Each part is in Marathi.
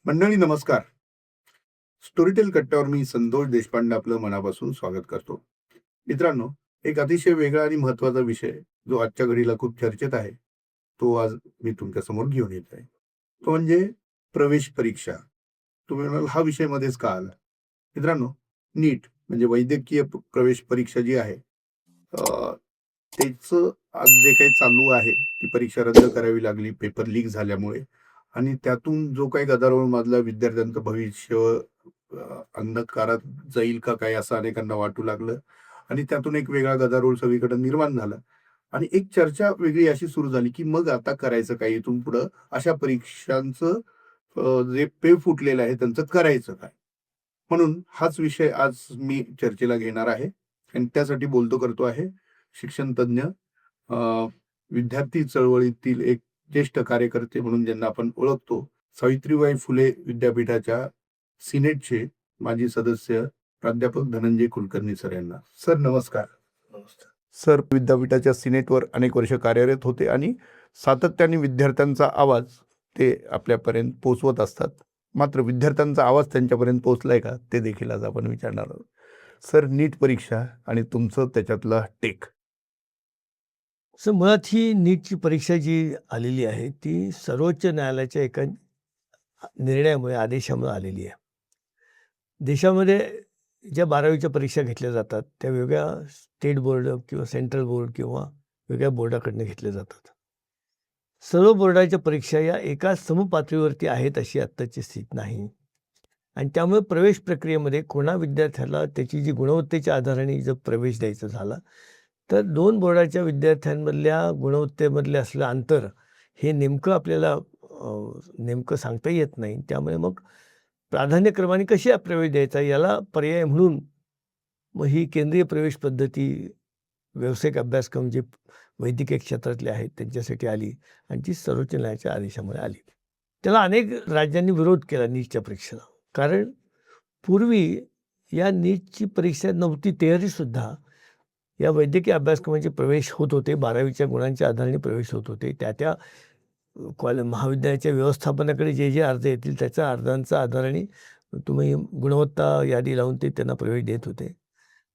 मंडळी नमस्कार. स्टोरीटेल कट्ट्यावर मी संतोष देशपांडे आपलं मनापासून स्वागत करतो. मित्रांनो, एक अतिशय वेगळा आणि महत्त्वाचा विषय जो आजच्या घडीला खूप चर्चेत आहे, तो आज मी तुमच्यासमोर घेऊन येत आहे. तो म्हणजे प्रवेश परीक्षा. तुम्ही म्हणाल हा विषय मध्येच का आला? मित्रांनो, नीट म्हणजे वैद्यकीय प्रवेश परीक्षा जी आहे, त्याचं आज जे काही चालू आहे, ती परीक्षा रद्द करावी लागली पेपर लीक झाल्यामुळे. आणि त्यातून जो काही गदारोळ माजला, विद्यार्थ्यांचं भविष्य अंधकारात जाईल का काय असं अनेकांना वाटू लागलं. आणि त्यातून एक वेगळा गदारोळ सगळीकडे निर्माण झाला. आणि एक चर्चा वेगळी अशी सुरू झाली, की मग आता करायचं काय इथून पुढं? अशा परीक्षांचं जे पे फुटलेलं आहे त्यांचं करायचं काय? म्हणून हाच विषय आज मी चर्चेला घेणार आहे आणि त्यासाठी बोलतो करतो आहे शिक्षण तज्ञ, अ, विद्यार्थी चळवळीतील एक ज्येष्ठ कार्यकर्ते म्हणून ज्यांना आपण ओळखतो, सावित्रीबाई फुले विद्यापीठाच्या सिनेटचे माजी सदस्य प्राध्यापक धनंजय कुलकर्णी सर यांना. सर नमस्कार. नमस्कार. सर विद्यापीठाच्या सिनेटवर अनेक वर्ष कार्यरत होते आणि सातत्याने विद्यार्थ्यांचा आवाज ते आपल्यापर्यंत पोहोचवत असतात. मात्र विद्यार्थ्यांचा आवाज त्यांच्यापर्यंत पोहोचलाय का ते देखील आज आपण विचारणार आहोत. सर, नीट परीक्षा आणि तुमचं त्याच्यातला टेक. सर, मुळात ही नीटची परीक्षा जी आलेली आहे ती सर्वोच्च न्यायालयाच्या एका निर्णयामुळे, आदेशामुळे आलेली आहे. देशामध्ये ज्या 12वीच्या परीक्षा घेतल्या जातात त्या वेगळ्या स्टेट बोर्ड किंवा सेंट्रल बोर्ड किंवा वेगळ्या बोर्डाकडनं घेतल्या जातात. सर्व बोर्डाच्या परीक्षा या एकाच समपातळीवरती आहेत अशी आत्ताची स्थिती नाही. आणि त्यामुळे प्रवेश प्रक्रियेमध्ये कोणा विद्यार्थ्याला त्याची जी गुणवत्तेच्या आधाराने जर प्रवेश द्यायचा झाला तर 2 बोर्डाच्या विद्यार्थ्यांमधल्या गुणवत्तेमधले असलं अंतर हे नेमकं आपल्याला नेमकं सांगता येत नाही. त्यामुळे मग प्राधान्यक्रमाने कशी प्रवेश द्यायचा याला पर्याय म्हणून मग ही केंद्रीय प्रवेश पद्धती व्यावसायिक अभ्यासक्रम जे वैद्यकीय क्षेत्रातले आहेत त्यांच्यासाठी आली आणि ती सर्वोच्च न्यायालयाच्या आदेशामुळे आली. त्याला अनेक राज्यांनी विरोध केला नीटच्या परीक्षेला. कारण पूर्वी या नीटची परीक्षा नव्हती, तयारीसुद्धा या वैद्यकीय अभ्यासक्रमाचे प्रवेश होत होते. 12वीच्या गुणांच्या आधाराने प्रवेश होत होते. त्या महाविद्यालयाच्या व्यवस्थापनाकडे जे जे अर्ज येतील त्याच्या अर्जांच्या आधाराने तुम्ही गुणवत्ता यादी लावून ते त्यांना प्रवेश देत होते.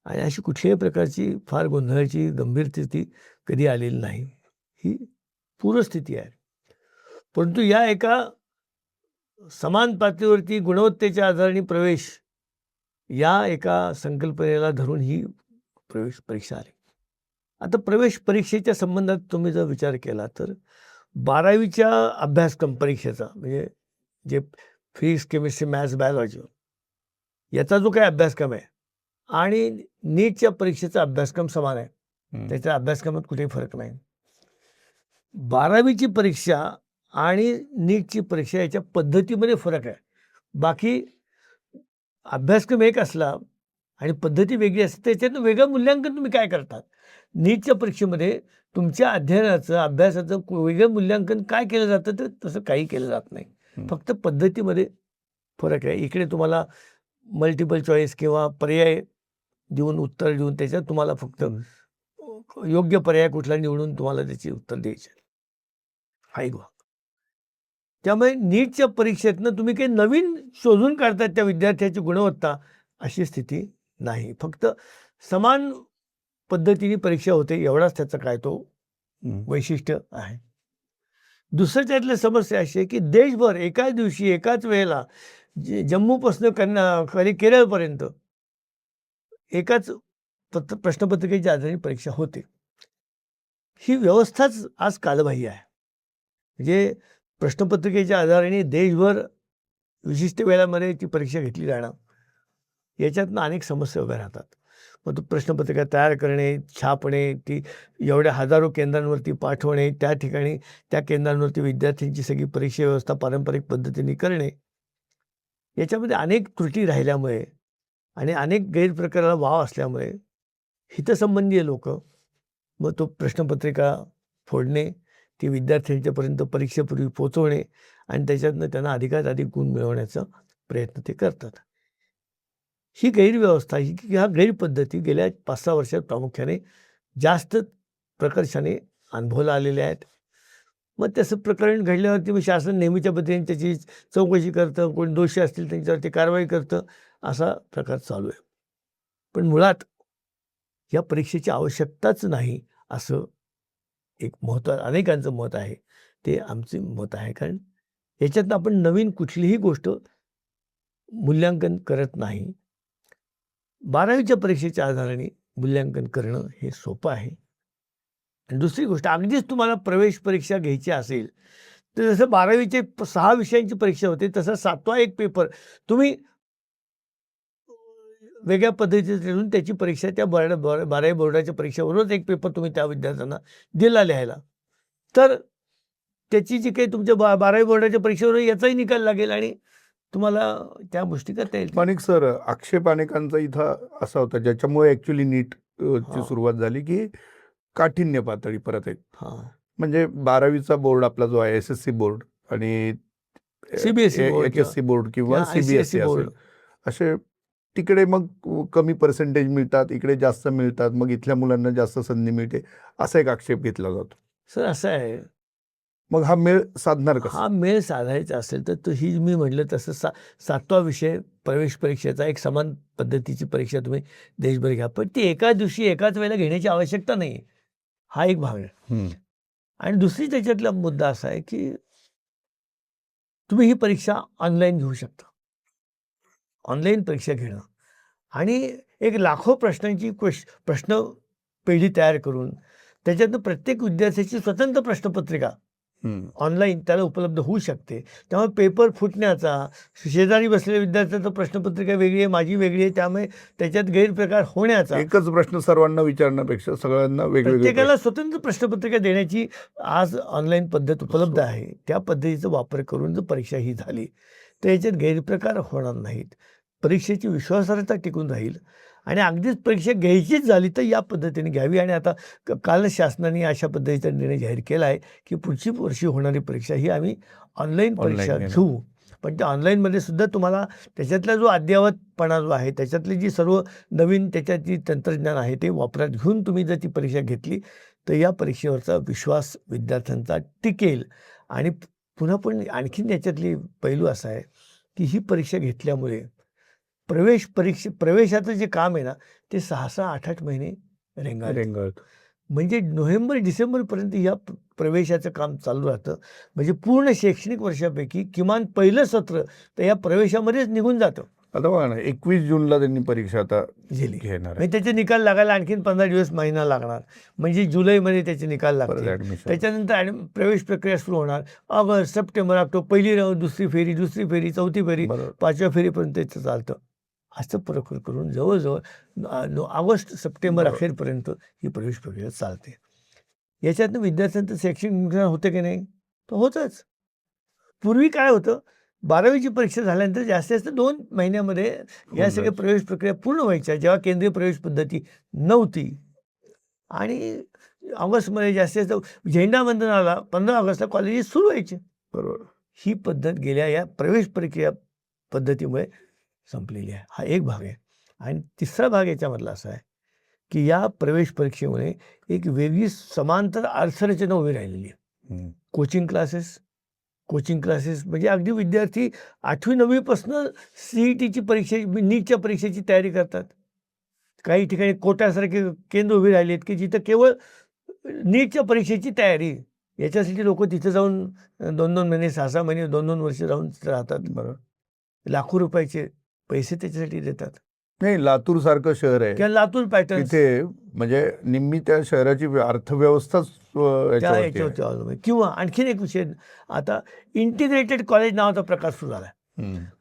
आणि अशी कुठल्याही प्रकारची फार गोंधळाची गंभीर स्थिती कधी आलेली नाही. ही पूर्वस्थिती आहे. परंतु या एका समान पातळीवरती गुणवत्तेच्या आधाराने प्रवेश या एका संकल्पनेला धरून ही प्रवेश परीक्षा आली. आता प्रवेश परीक्षेच्या संबंधात तुम्ही जर विचार केला तर 12वीच्या अभ्यासक्रम परीक्षेचा म्हणजे जे फिजिक्स, केमिस्ट्री, मॅथ्स, बायोलॉजी याचा जो काही अभ्यासक्रम आहे आणि नीटच्या परीक्षेचा अभ्यासक्रम समान आहे. त्याच्या अभ्यासक्रमात कुठेही फरक नाही. 12वीची परीक्षा आणि नीटची परीक्षा याच्या पद्धतीमध्ये फरक आहे. बाकी अभ्यासक्रम एक असला आणि पद्धती वेगळी असते त्याच्यातनं वेगळं मूल्यांकन तुम्ही काय करतात. नीटच्या परीक्षेमध्ये तुमच्या अध्ययनाचं, अभ्यासाचं वेगळं मूल्यांकन काय केलं जातं तर तसं काही केलं जात नाही. फक्त पद्धतीमध्ये फरक आहे. इकडे तुम्हाला मल्टिपल चॉईस किंवा पर्याय देऊन उत्तर देऊन त्याच्यात तुम्हाला फक्त योग्य पर्याय कुठला निवडून तुम्हाला त्याची उत्तर द्यायची हा एक भाग. त्यामुळे नीटच्या परीक्षेतनं तुम्ही काही नवीन शोधून काढतात त्या विद्यार्थ्याची गुणवत्ता अशी स्थिती नाही. फक्त समान पद्धतीने परीक्षा होते एवढाच त्याचा काय तो वैशिष्ट्य आहे. दुसरं त्यातली समस्या अशी आहे की देशभर एकाच दिवशी एकाच वेळेला जम्मूपासून खाली केरळपर्यंत एकाच प्रश्नपत्रिकेच्या आधारे परीक्षा होते. ही व्यवस्थाच आज कालबाह्य आहे. म्हणजे प्रश्नपत्रिकेच्या आधाराने देशभर विशिष्ट वेळामध्ये ती परीक्षा घेतली जाणं याच्यातनं अनेक समस्या उभ्या राहतात. मग तो प्रश्नपत्रिका तयार करणे, छापणे, ती एवढ्या हजारो केंद्रांवरती पाठवणे, त्या ठिकाणी त्या केंद्रांवरती विद्यार्थ्यांची सगळी परीक्षा व्यवस्था पारंपरिक पद्धतीने करणे, याच्यामध्ये अनेक त्रुटी राहिल्यामुळे आणि अनेक गैरप्रकाराला वाव असल्यामुळे हितसंबंधीय लोक मग तो प्रश्नपत्रिका फोडणे, ती विद्यार्थ्यांच्यापर्यंत परीक्षेपूर्वी पोचवणे आणि त्याच्यातनं त्यांना अधिकाधिक अधिक गुण मिळवण्याचा प्रयत्न ते करतात. ही गैरव्यवस्था ह्या गैरपद्धती गेल्या 5-6 वर्षात प्रामुख्याने जास्त प्रकर्षाने अनुभवला आलेल्या आहेत. मग तसं प्रकरण घडल्यावरती मग शासन नेहमीच्या पद्धतीने त्याची चौकशी करतं, कोणी दोषी असतील त्यांच्यावरती कारवाई करतं, असा प्रकार चालू आहे. पण मुळात या परीक्षेची आवश्यकताच नाही असं एक अनेकांचं मत आहे. ते आमचे मत आहे. कारण याच्यातनं आपण नवीन कुठलीही गोष्ट मूल्यांकन करत नाही. 12वीच्या परीक्षेच्या आधाराने मूल्यांकन करणं हे सोपं आहे. आणि दुसरी गोष्ट, अगदीच तुम्हाला प्रवेश परीक्षा घ्यायची असेल, तर जसं 12वीचे 6 विषयांची परीक्षा होते, तसा 7वा एक पेपर तुम्ही वेगळ्या पद्धतीने ठेवून त्याची परीक्षा त्या 12वी बोर्डाच्या परीक्षेवरूनच एक पेपर तुम्ही त्या विद्यार्थ्यांना दिला लिहायला. तर त्याची जी काही तुमच्या 12वी बोर्डाच्या परीक्षेवर याचाही निकाल लागेल आणि तुम्हाला त्या गोष्टी करता येईल. माणिक सर, आक्षेप अनेकांचा इथं असा होता ज्याच्यामुळे ॲक्च्युली नीट ची हां. सुरुवात झाली, की काठिण्य पातळी परत एक. हां. म्हणजे 12वीचा बोर्ड आपला जो आहे SSC बोर्ड आणि CBSE बोर्ड HSC बोर्ड किंवा किंवा CBSE ICSE बोर्ड. असेल, असे तिकडे मग कमी पर्सेंटेज मिळतात, इकडे जास्त मिळतात, मग इथल्या मुलांना जास्त संधी मिळते, असा एक आक्षेप घेतला जातो. सर असं आहे, मग हा मेळ साधणार कसा? हा मेळ साधायचा असेल तर ही मी म्हटलं तसं 7वा विषय प्रवेश परीक्षेचा एक समान पद्धतीची परीक्षा तुम्ही देशभर घ्या. पण ती एका दिवशी एकाच वेळेला घेण्याची आवश्यकता नाही. हा एक भाग आहे. आणि दुसरी त्याच्यातला मुद्दा असा आहे की तुम्ही ही परीक्षा ऑनलाईन घेऊ शकता. ऑनलाईन परीक्षा घेणं आणि एक लाखो प्रश्नांची प्रश्न पेढी तयार करून त्याच्यातनं प्रत्येक विद्यार्थ्याची स्वतंत्र प्रश्नपत्रिका ऑनलाईन त्याला उपलब्ध होऊ शकते. त्यामुळे पेपर फुटण्याचा, शेजारी बसलेल्या विद्यार्थ्याचं प्रश्नपत्रिका वेगळी आहे, माझी वेगळी आहे, त्यामुळे त्याच्यात गैरप्रकार होण्याचा, एकच प्रश्न सर्वांना विचारण्यापेक्षा सगळ्यांना वेगवेगळे प्रत्येकाला स्वतंत्र प्रश्नपत्रिका देण्याची आज ऑनलाईन पद्धत उपलब्ध आहे. त्या पद्धतीचा वापर करून जर परीक्षा ही झाली तर याच्यात गैरप्रकार होणार नाहीत, परीक्षेची विश्वासार्हता टिकून राहील आणि अगदीच परीक्षा घ्यायचीच झाली तर या पद्धतीने घ्यावी. आणि आता काल शासनाने अशा पद्धतीचा निर्णय जाहीर केला आहे की पुढची वर्षी होणारी परीक्षा ही आम्ही ऑनलाईन परीक्षा घेऊ. पण त्या ऑनलाईनमध्ये सुद्धा तुम्हाला त्याच्यातला जो अद्ययावतपणा जो आहे, त्याच्यातली जी सर्व नवीन त्याच्यात तंत्रज्ञान आहे ते वापरात घेऊन तुम्ही जर ती परीक्षा घेतली तर या परीक्षेवरचा विश्वास विद्यार्थ्यांचा टिकेल. आणि पुन्हा पण आणखीन याच्यातली पैलू असा आहे की ही परीक्षा घेतल्यामुळे प्रवेशाचं जे काम आहे ना ते 6-6, 8-8 महिने रेंगाळत. म्हणजे नोव्हेंबर-डिसेंबरपर्यंत या प्रवेशाचं काम चालू राहतं. म्हणजे पूर्ण शैक्षणिक वर्षापैकी किमान पहिलं सत्र तर या प्रवेशामध्येच निघून जातं. आता बघा ना, 21 जूनला त्यांनी परीक्षा आता झाली घेणार आहे. म्हणजे त्याचे निकाल लागायला आणखीन 15 दिवस, महिना लागणार. म्हणजे जुलैमध्ये त्याचे निकाल लागतील. ऍडमिशन त्याच्यानंतर प्रवेश प्रक्रिया सुरू होणार. ऑगस्ट, सप्टेंबर, ऑक्टोबर, पहिली राऊंड, दुसरी फेरी, चौथी फेरी, 5व्या फेरीपर्यंत त्याचं चालतं. असं प्रकार करून जवळजवळ ऑगस्ट, सप्टेंबर अखेरपर्यंत ही प्रवेश प्रक्रिया चालते. याच्यातनं विद्यार्थ्यांचं शैक्षणिक नुकसान होतं की नाही? तर होतंच. पूर्वी काय होतं, 12वीची परीक्षा झाल्यानंतर जास्तीत जास्त 2 महिन्यामध्ये या सगळ्या प्रवेश प्रक्रिया पूर्ण व्हायच्या, जेव्हा केंद्रीय प्रवेश पद्धती नव्हती. आणि ऑगस्टमध्ये जास्तीत जास्त झेंडावंदनाला 15 ऑगस्टला कॉलेजेस सुरू व्हायचे. बरोबर. ही पद्धत गेल्या या प्रवेश प्रक्रिया पद्धतीमुळे संपलेली आहे. हा एक भाग आहे. आणि तिसरा भाग याच्यामधला असा आहे की या प्रवेश परीक्षेमुळे एक वेगळी समांतर अर्थरचना उभी राहिलेली आहे. कोचिंग क्लासेस म्हणजे अगदी विद्यार्थी 8वी-9वी पासून CETची परीक्षा, नीटच्या परीक्षेची तयारी करतात. काही ठिकाणी कोट्यासारखे केंद्र उभी राहिली आहेत की जिथं केवळ नीटच्या परीक्षेची तयारी, याच्यासाठी लोक तिथं जाऊन 2-2 महिने, 6-6 महिने, 2-2 वर्ष राहून राहतात. बरोबर. लाखो रुपयाचे पैसे त्याच्यासाठी देतात. नाही, लातूर सारखं शहर आहे किंवा लातूर पॅटर्न तिथे, म्हणजे निम्मी त्या शहराची अर्थव्यवस्थाच याच्यावरती आहे. किंवा आणखीन एक विषय, आता इंटिग्रेटेड कॉलेज नावाचा प्रकार सुरू झाला.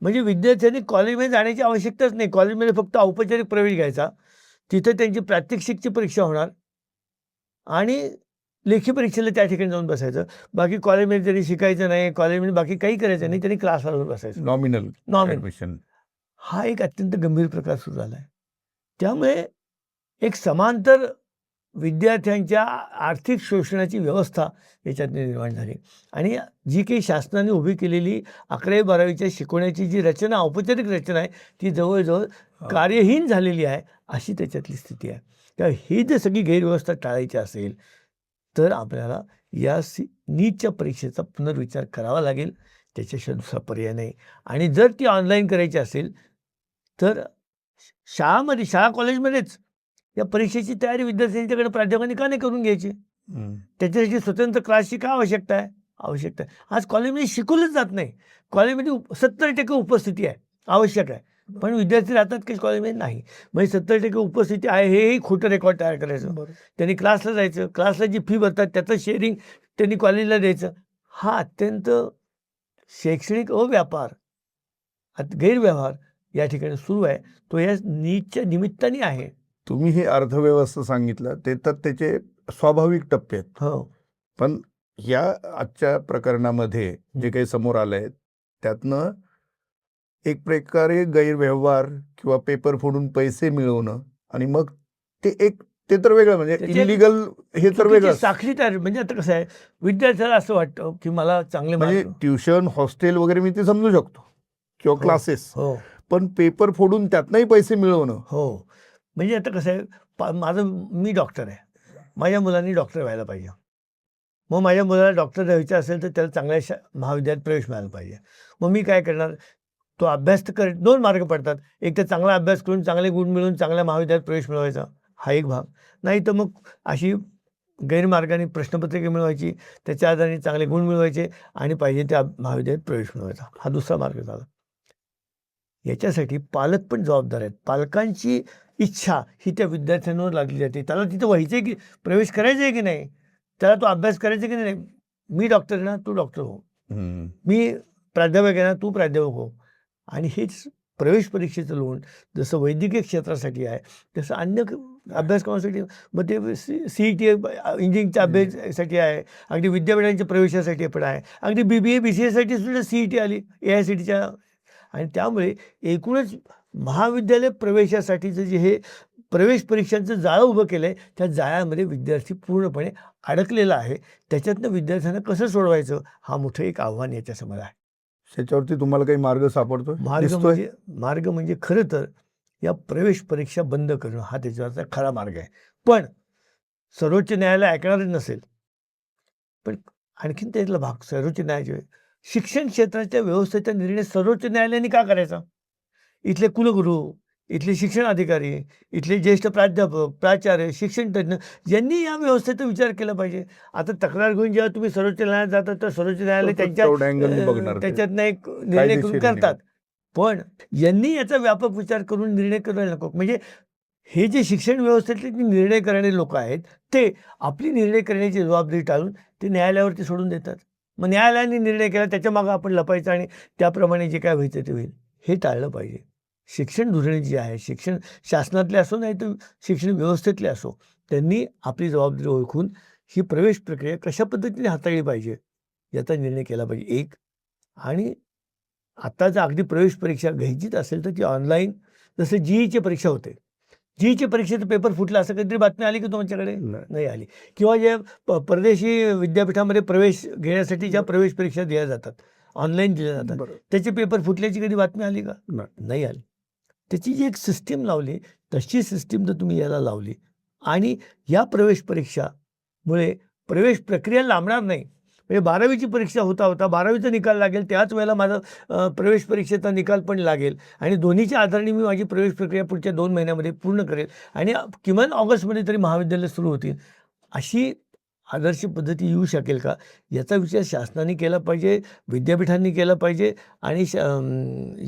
म्हणजे विद्यार्थ्यांनी कॉलेजमध्ये जाण्याची आवश्यकताच नाही. कॉलेजमध्ये फक्त औपचारिक प्रवेश घ्यायचा, तिथे त्यांची प्रात्यक्षिकची परीक्षा होणार आणि लेखी परीक्षेला त्या ठिकाणी जाऊन बसायचं. बाकी कॉलेजमध्ये त्यांनी शिकायचं नाही, कॉलेजमध्ये बाकी काही करायचं नाही, त्यांनी क्लासला जाऊन बसायचं. Nominal admission. हा एक अत्यंत गंभीर प्रकार सुरू झाला आहे. त्यामुळे एक समांतर विद्यार्थ्यांच्या आर्थिक शोषणाची व्यवस्था याच्यात निर्माण झाली. आणि जी काही शासनाने उभी केलेली 11वी-12वीच्या शिकवण्याची जी रचना, औपचारिक रचना आहे, ती जवळजवळ कार्यहीन झालेली आहे, अशी त्याच्यातली स्थिती आहे. तर ही जर सगळी गैरव्यवस्था टाळायची असेल तर आपल्याला या नीटच्या परीक्षेचा पुनर्विचार करावा लागेल. त्याच्याशिवाय दुसरा पर्याय नाही. आणि जर ती ऑनलाईन करायची असेल तर शाळा कॉलेजमध्येच या परीक्षेची तयारी विद्यार्थ्यांच्याकडे प्राध्यापकांनी का नाही करून घ्यायची? त्याच्यासाठी स्वतंत्र क्लासची काय आवश्यकता आहे? आवश्यकता आहे. आज कॉलेजमध्ये शिकवलंच जात नाही. कॉलेजमध्ये 70% उपस्थिती आहे, आवश्यक आहे. पण विद्यार्थी राहतात की कॉलेजमध्ये नाही. म्हणजे 70% उपस्थिती आहे हेही खोटं रेकॉर्ड तयार करायचं. त्यांनी क्लासला जायचं, क्लासला जी फी भरतात त्याचं शेअरिंग त्यांनी कॉलेजला द्यायचं. हा अत्यंत शैक्षणिक अव्यापार, गैरव्यवहार या ठिकाणी सुरू आहे. तो या नीटच्या निमित्ताने आहे. तुम्ही ही अर्थव्यवस्था सांगितलं ते तर त्याचे स्वाभाविक टप्पे आहेत. हो. पण या आजच्या प्रकरणामध्ये जे काही समोर आलंय त्यातनं एक प्रकारे गैरव्यवहार किंवा पेपर फोडून पैसे मिळवणं आणि मग ते तर वेगळं, म्हणजे त्याचे इलिगल हे तर चुकीची वेगळं. साखळी तयार. म्हणजे आता कसं आहे, विद्यार्थ्याला असं वाटतं की मला चांगले म्हणजे मार्क. ट्युशन, हॉस्टेल वगैरे मी ते समजू शकतो किंवा हो, क्लासेस, हो, पण पेपर फोडून त्यातनंही पैसे मिळवणं. हो. म्हणजे आता कसं आहे, मी डॉक्टर आहे. माझ्या मुलांनी डॉक्टर व्हायला पाहिजे. मग माझ्या मुलाला डॉक्टर व्हायचं असेल तर त्याला चांगल्या महाविद्यालयात प्रवेश मिळाला पाहिजे. मग मी काय करणार? तो अभ्यास तर 2 मार्ग पडतात. एक तर चांगला अभ्यास करून चांगले गुण मिळवून चांगल्या महाविद्यालयात प्रवेश मिळवायचा, हा एक भाग. नाही तर मग अशी गैरमार्गाने प्रश्नपत्रिका मिळवायची, त्याच्या आधारे चांगले गुण मिळवायचे आणि पाहिजे त्या महाविद्यालयात प्रवेश मिळवायचा, हा दुसरा मार्ग झाला. याच्यासाठी पालक पण जबाबदार आहेत. पालकांची इच्छा ही त्या विद्यार्थ्यांवर लागली जाते. त्याला तिथं व्हायचं आहे की प्रवेश करायचा आहे की नाही, त्याला तो अभ्यास करायचा की नाही. मी डॉक्टर आहे ना, तू डॉक्टर हो. मी प्राध्यापक आहे ना, तू प्राध्यापक हो. आणि हेच प्रवेश परीक्षेचं लोन जसं वैद्यकीय क्षेत्रासाठी आहे, तसं अन्य अभ्यासक्रमासाठी, मग ते CET इंजिनिअरिंगच्या अभ्यासासाठी आहे, अगदी विद्यापीठांच्या प्रवेशासाठी पण आहे, अगदी BBA BCAसाठी सुद्धा CET आली AICTEच्या. आणि त्यामुळे एकूणच महाविद्यालय प्रवेशासाठीचं जे हे प्रवेश परीक्षांचं जाळं उभं केलं आहे, त्या जाळ्यामध्ये विद्यार्थी पूर्णपणे अडकलेला आहे. त्याच्यातनं विद्यार्थ्यांना कसं सोडवायचं, हा मोठं एक आव्हान याच्यासमोर आहे. त्याच्यावरती तुम्हाला काही मार्ग सापडतोय? मार्ग म्हणजे खरं तर या प्रवेश परीक्षा बंद करणं हा त्याच्यावरचा खरा मार्ग आहे. पण सर्वोच्च न्यायालय ऐकणारच नसेल. पण आणखीन त्यातला भाग सर्वोच्च न्यायालय, शिक्षण क्षेत्राच्या व्यवस्थेचा निर्णय सर्वोच्च न्यायालयाने का करायचा? इथले कुलगुरू, इथले शिक्षण अधिकारी, इथले ज्येष्ठ प्राध्यापक, प्राचार्य, शिक्षण तज्ज्ञ यांनी या व्यवस्थेचा विचार केला पाहिजे. आता तक्रार घेऊन जेव्हा तुम्ही सर्वोच्च न्यायालयात जाता तर सर्वोच्च न्यायालय त्याच्यातनं एक निर्णय करून करतात. पण यांनी याचा व्यापक विचार करून निर्णय करायला नको. म्हणजे हे जे शिक्षण व्यवस्थेतले निर्णय करणारे लोक आहेत, ते आपली निर्णय करण्याची जबाबदारी टाळून ते न्यायालयावरती सोडून देतात. मग न्यायालयाने निर्णय केला त्याच्या मागं आपण लपायचं आणि त्याप्रमाणे जे काय व्हायचं ते होईल, हे टाळलं पाहिजे. शिक्षण धोरणे जी आहे, शिक्षण शासनातले असो नाही तर शिक्षण व्यवस्थेतले असो, त्यांनी आपली जबाबदारी ओळखून ही प्रवेश प्रक्रिया कशा पद्धतीने हाताळली पाहिजे याचा निर्णय केला पाहिजे. एक, आणि आता जर अगदी प्रवेश परीक्षा घ्यायचीच असेल तर ती ऑनलाईन, जसं GEची परीक्षा होते. GEच्या परीक्षेचा पेपर फुटला असं काहीतरी बातमी आली की तुमच्याकडे? नाही आली. किंवा जे परदेशी विद्यापीठामध्ये प्रवेश घेण्यासाठी ज्या प्रवेश परीक्षा दिल्या जातात, ऑनलाईन दिल्या जातात, त्याचे पेपर फुटल्याची कधी बातमी आली का? नाही आली. त्याची जी एक सिस्टीम लावली, तशी सिस्टीम जर तुम्ही याला लावली आणि या प्रवेश परीक्षामुळे प्रवेश प्रक्रिया लांबणार नाही. म्हणजे 12वीची परीक्षा होता 12वीचा निकाल लागेल, त्याच वेळेला माझा प्रवेश परीक्षेचा निकाल पण लागेल आणि दोन्हीच्या आधाराने मी माझी प्रवेश प्रक्रिया पुढच्या 2 महिन्यामध्ये पूर्ण करेल आणि किमान ऑगस्टमध्ये तरी महाविद्यालय सुरू होतील. अशी आदर्श पद्धती येऊ शकेल का? याचा विचार शासनाने केला पाहिजे, विद्यापीठांनी केला पाहिजे आणि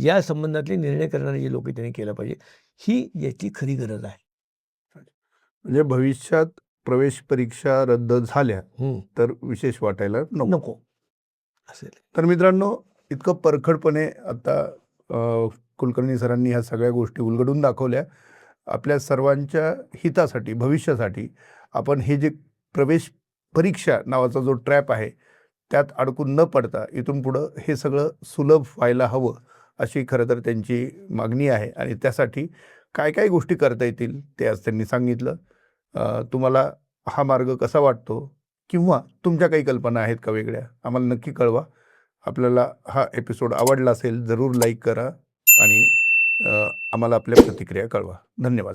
या संबंधातले निर्णय करणारे जे लोक त्यांनी केला पाहिजे. ही याची खरी गरज आहे. म्हणजे भविष्यात प्रवेश परीक्षा रद्द झाल्या तर विशेष वाटायला नको असेल. तर मित्रांनो, इतकं परखडपणे आता कुलकर्णी सरांनी ह्या सगळ्या गोष्टी उलगडून दाखवल्या. आपल्या सर्वांच्या हितासाठी, भविष्यासाठी आपण हे जे प्रवेश परीक्षा नावाचा जो ट्रॅप आहे त्यात अडकून न पडता इथून पुढं हे सगळं सुलभ व्हायला हवं अशी खरं तर त्यांची मागणी आहे. आणि त्यासाठी काय काय गोष्टी करता येतील ते आज त्यांनी सांगितलं. तुम्हाला हा मार्ग कसा वाटतो किंवा तुमच्या काही कल्पना आहेत का वेगळ्या, आम्हाला नक्की कळवा. आपल्याला हा एपिसोड आवडला असेल जरूर लाईक करा आणि आम्हाला आपल्या प्रतिक्रिया कळवा. धन्यवाद.